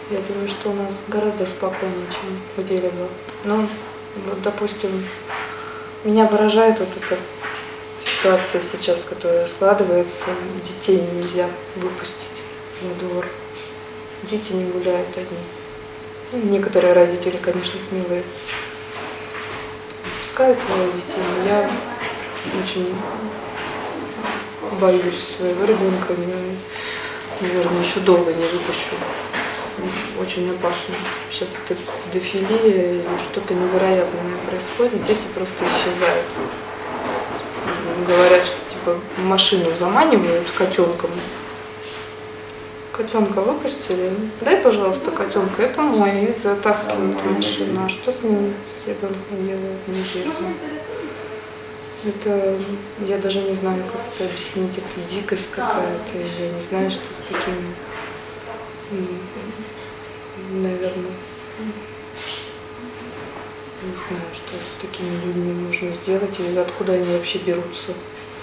Я думаю, что у нас гораздо спокойнее, чем где-либо. Ну, вот, допустим, меня поражает вот эта ситуация сейчас, которая складывается. Детей нельзя выпустить во двор. Дети не гуляют одни. Ну, некоторые родители, конечно, смелые, пускают своих детей, но я очень боюсь своего ребенка. Наверное, еще долго не выпущу. Очень опасно. Сейчас это педофилия или что-то невероятное происходит, дети просто исчезают. Говорят, что типа машину заманивают котенком. Котенка выпустили, дай, пожалуйста, котенка, это мой, и затаскивают в машину. А что с ним с ребенком делают, неизвестно. Это, я даже не знаю, как это объяснить, это дикость какая-то, я не знаю, что с таким, наверное, не знаю, что с такими людьми можно сделать, и откуда они вообще берутся.